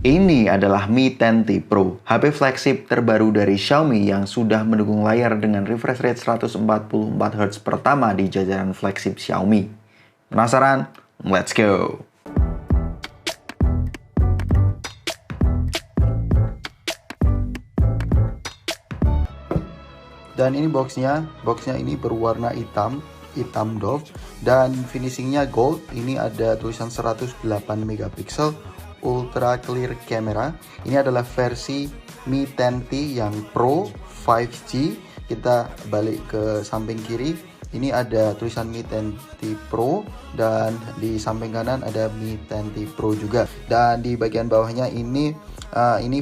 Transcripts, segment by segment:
Ini adalah Mi 10T Pro, HP flagship terbaru dari Xiaomi yang sudah mendukung layar dengan refresh rate 144Hz pertama di jajaran flagship Xiaomi. Penasaran? Let's go! Dan ini boxnya ini berwarna hitam doff dan finishingnya gold. Ini ada tulisan 108 megapiksel ultra clear camera. Ini adalah versi Mi 10T yang Pro 5G. Kita balik ke samping kiri. Ini ada tulisan Mi 10T Pro dan di samping kanan ada Mi 10T Pro juga. Dan di bagian bawahnya ini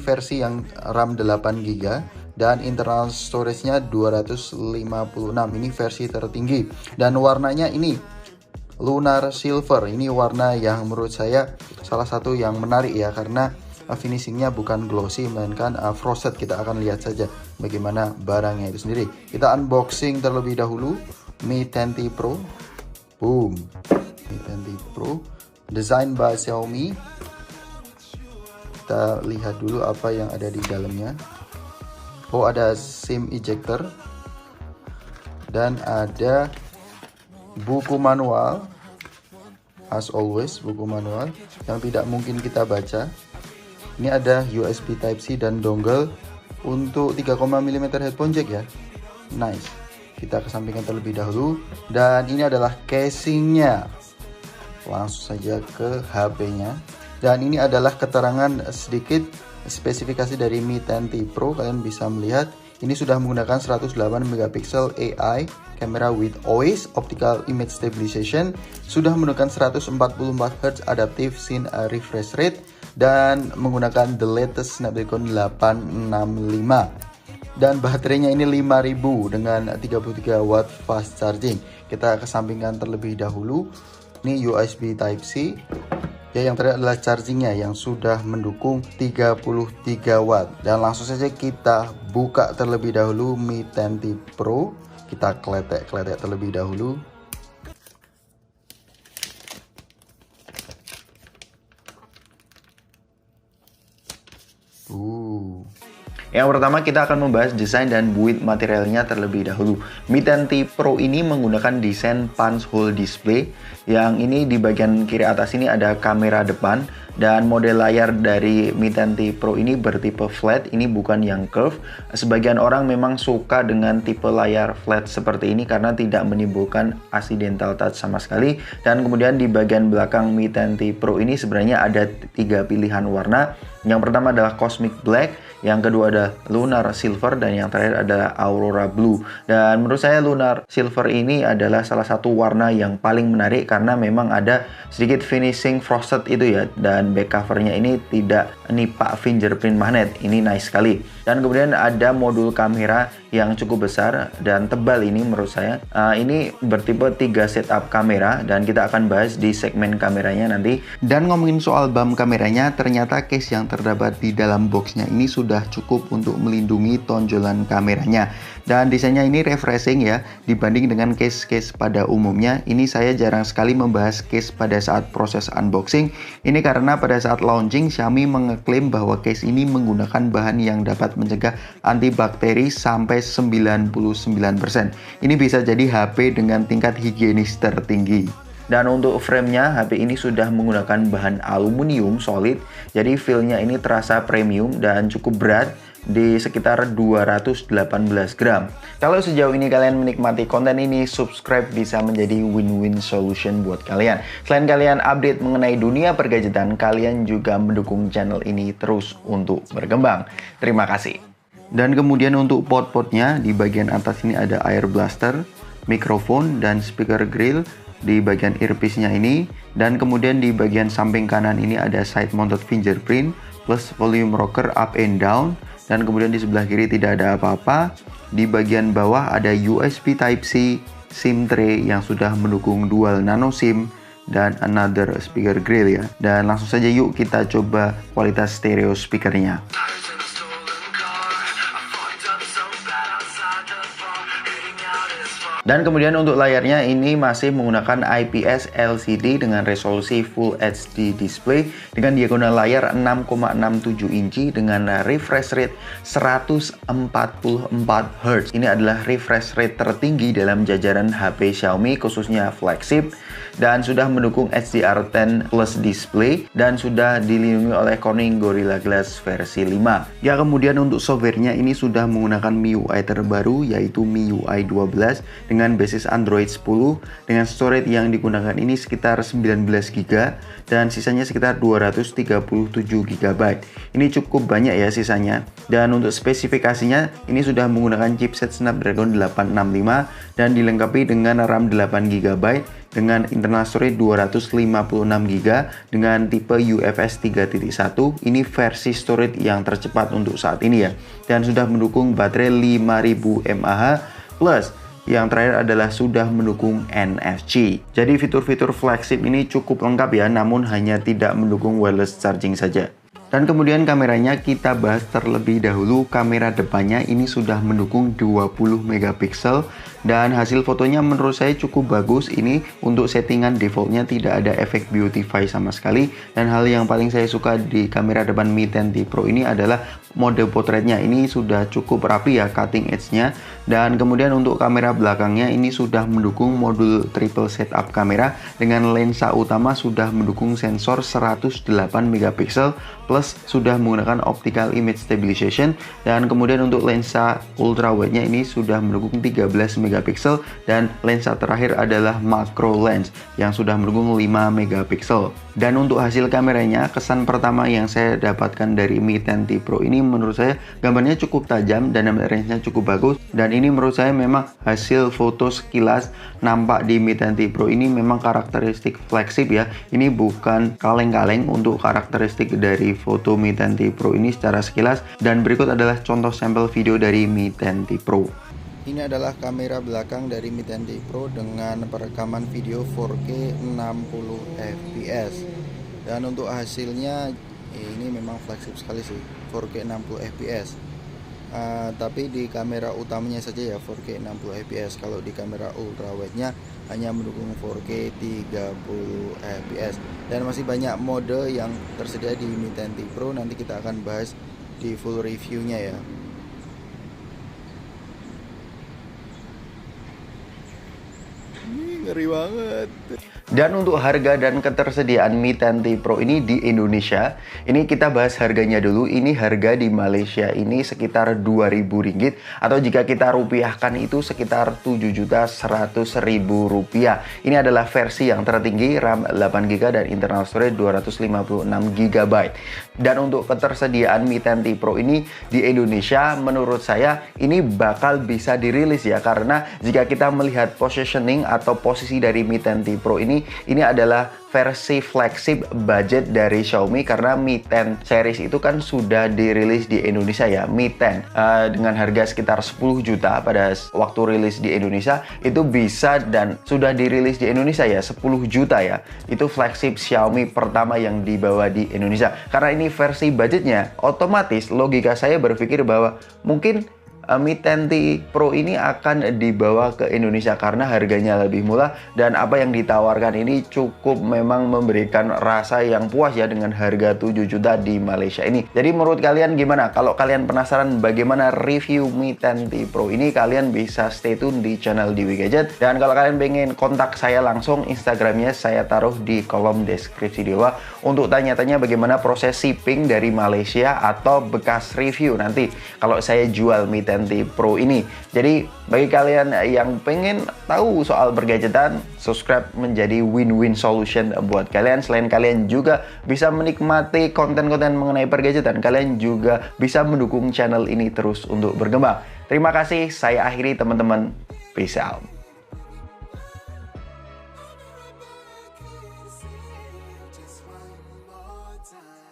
versi yang RAM 8GB dan internal storage-nya 256. Ini versi tertinggi dan warnanya ini Lunar Silver. Ini warna yang menurut saya salah satu yang menarik ya, karena finishingnya bukan glossy melainkan frosted. Kita akan lihat saja bagaimana barangnya itu sendiri. Kita unboxing terlebih dahulu Mi 10T Pro. Boom, Mi 10T Pro design by Xiaomi. Kita lihat dulu apa yang ada di dalamnya. Oh, ada SIM ejector dan ada buku manual, as always buku manual yang tidak mungkin kita baca. Ini ada USB Type-C dan dongle untuk 3, mm headphone jack ya. Nice. Kita kesampingkan terlebih dahulu dan ini adalah casingnya. Langsung saja ke HP-nya. Dan ini adalah keterangan sedikit spesifikasi dari Mi 10T Pro. Kalian bisa melihat ini sudah menggunakan 108 megapiksel AI camera with OIS optical image stabilization, sudah menggunakan 144Hz adaptive scene refresh rate dan menggunakan the latest Snapdragon 865. Dan baterainya ini 5000 dengan 33 watt fast charging. Kita kesampingkan terlebih dahulu. Ini USB Type-C. Ya, yang terakhir adalah chargingnya yang sudah mendukung 33 watt. Dan langsung saja kita buka terlebih dahulu Mi 10T Pro. Kita kletek terlebih dahulu. Yang pertama kita akan membahas desain dan build materialnya terlebih dahulu. Mi 10T Pro ini menggunakan desain punch hole display. Yang ini di bagian kiri atas ini ada kamera depan. Dan model layar dari Mi 10T Pro ini bertipe flat, ini bukan yang curve. Sebagian orang memang suka dengan tipe layar flat seperti ini karena tidak menimbulkan accidental touch sama sekali. Dan kemudian di bagian belakang Mi 10T Pro ini sebenarnya ada 3 pilihan warna. Yang pertama adalah Cosmic Black, yang kedua adalah Lunar Silver, dan yang terakhir adalah Aurora Blue. Dan menurut saya Lunar Silver ini adalah salah satu warna yang paling menarik karena memang ada sedikit finishing frosted itu ya, dan back covernya ini tidak nipak fingerprint magnet. Ini nice sekali. Dan kemudian ada modul kamera yang cukup besar dan tebal ini menurut saya. Ini bertipe 3 setup kamera dan kita akan bahas di segmen kameranya nanti. Dan ngomongin soal BAM kameranya, ternyata case yang terdapat di dalam boxnya ini sudah cukup untuk melindungi tonjolan kameranya. Dan desainnya ini refreshing ya, dibanding dengan case-case pada umumnya. Ini saya jarang sekali membahas case pada saat proses unboxing. Ini karena pada saat launching Xiaomi mengeklaim bahwa case ini menggunakan bahan yang dapat mencegah antibakteri sampai 99%. Ini bisa jadi HP dengan tingkat higienis tertinggi. Dan untuk framenya, HP ini sudah menggunakan bahan aluminium solid, jadi feel-nya ini terasa premium dan cukup berat di sekitar 218 gram. Kalau sejauh ini kalian menikmati konten ini, subscribe bisa menjadi win-win solution buat kalian. Selain kalian update mengenai dunia pergadgetan, kalian juga mendukung channel ini terus untuk berkembang. Terima kasih. Dan kemudian untuk port-portnya, di bagian atas ini ada air blaster, mikrofon, dan speaker grill di bagian earpiece-nya ini. Dan kemudian di bagian samping kanan ini ada side mounted fingerprint plus volume rocker up and down. Dan kemudian di sebelah kiri tidak ada apa-apa. Di bagian bawah ada USB Type-C, SIM tray yang sudah mendukung dual nano SIM, dan another speaker grill ya. Dan langsung saja yuk kita coba kualitas stereo speakernya. Dan kemudian untuk layarnya ini masih menggunakan IPS LCD dengan resolusi Full HD display dengan diagonal layar 6,67 inci dengan refresh rate 144 Hz. Ini adalah refresh rate tertinggi dalam jajaran HP Xiaomi khususnya flagship, dan sudah mendukung HDR10 Plus display dan sudah dilindungi oleh Corning Gorilla Glass versi 5. Ya, kemudian untuk softwarenya ini sudah menggunakan MIUI terbaru yaitu MIUI 12 dengan basis Android 10 dengan storage yang digunakan ini sekitar 19 GB dan sisanya sekitar 237 GB. Ini cukup banyak ya sisanya. Dan untuk spesifikasinya ini sudah menggunakan chipset Snapdragon 865 dan dilengkapi dengan RAM 8 GB dengan internal storage 256 GB dengan tipe UFS 3.1. Ini versi storage yang tercepat untuk saat ini ya. Dan sudah mendukung baterai 5000 mAh plus yang terakhir adalah sudah mendukung NFC. Jadi fitur-fitur flagship ini cukup lengkap ya, namun hanya tidak mendukung wireless charging saja. Dan kemudian kameranya kita bahas terlebih dahulu. Kamera depannya ini sudah mendukung 20 megapiksel dan hasil fotonya menurut saya cukup bagus. Ini untuk settingan defaultnya tidak ada efek beautify sama sekali. Dan hal yang paling saya suka di kamera depan Mi 10T Pro ini adalah mode potretnya. Ini sudah cukup rapi ya cutting edge-nya. Dan kemudian untuk kamera belakangnya ini sudah mendukung modul triple setup kamera dengan lensa utama sudah mendukung sensor 108 megapiksel plus sudah menggunakan optical image stabilization, dan kemudian untuk lensa ultra wide-nya ini sudah mendukung 13 megapiksel dan lensa terakhir adalah macro lens yang sudah mendukung 5 megapiksel. Dan untuk hasil kameranya, kesan pertama yang saya dapatkan dari Mi 10T Pro ini menurut saya gambarnya cukup tajam dan range-nya cukup bagus, dan ini menurut saya memang hasil foto sekilas nampak di Mi 10T Pro ini memang karakteristik flagship ya. Ini bukan kaleng-kaleng untuk karakteristik dari foto Mi 10T Pro ini secara sekilas, dan berikut adalah contoh sampel video dari Mi 10T Pro. Ini adalah kamera belakang dari Mi 10T Pro dengan perekaman video 4K 60 fps. Dan untuk hasilnya ini memang flagship sekali sih, 4K 60 fps. Tapi di kamera utamanya saja ya 4K 60 fps. Kalau di kamera ultra wide-nya hanya mendukung 4K 30 fps. Dan masih banyak mode yang tersedia di Mi 10T Pro. Nanti kita akan bahas di full review-nya ya. Ngeri banget. Dan untuk harga dan ketersediaan Mi 10T Pro ini di Indonesia, ini kita bahas harganya dulu. Ini harga di Malaysia ini sekitar Rp2.000, atau jika kita rupiahkan itu sekitar Rp7.100.000. Ini adalah versi yang tertinggi, RAM 8GB dan internal storage 256GB. Dan untuk ketersediaan Mi 10T Pro ini di Indonesia, menurut saya ini bakal bisa dirilis ya, karena jika kita melihat positioning atau posisi dari Mi 10T Pro ini adalah versi flagship budget dari Xiaomi, karena Mi 10 series itu kan sudah dirilis di Indonesia ya. Mi 10 dengan harga sekitar 10 juta pada waktu rilis di Indonesia itu bisa dan sudah dirilis di Indonesia ya 10 juta ya. Itu flagship Xiaomi pertama yang dibawa di Indonesia. Karena ini versi budgetnya, otomatis logika saya berpikir bahwa mungkin Mi 10T Pro ini akan dibawa ke Indonesia karena harganya lebih murah, dan apa yang ditawarkan ini cukup memang memberikan rasa yang puas ya dengan harga 7 juta di Malaysia ini. Jadi menurut kalian gimana? Kalau kalian penasaran bagaimana review Mi 10T Pro ini, kalian bisa stay tune di channel Dewi Gadget. Dan kalau kalian pengen kontak saya langsung, Instagramnya saya taruh di kolom deskripsi di bawah untuk tanya-tanya bagaimana proses shipping dari Malaysia atau bekas review nanti kalau saya jual Mi 10T Pro ini. Jadi bagi kalian yang pengen tahu soal bergadgetan, subscribe menjadi win-win solution buat kalian. Selain kalian juga bisa menikmati konten-konten mengenai bergadgetan, kalian juga bisa mendukung channel ini terus untuk berkembang. Terima kasih, saya akhiri teman-teman. Peace out. Just one more time.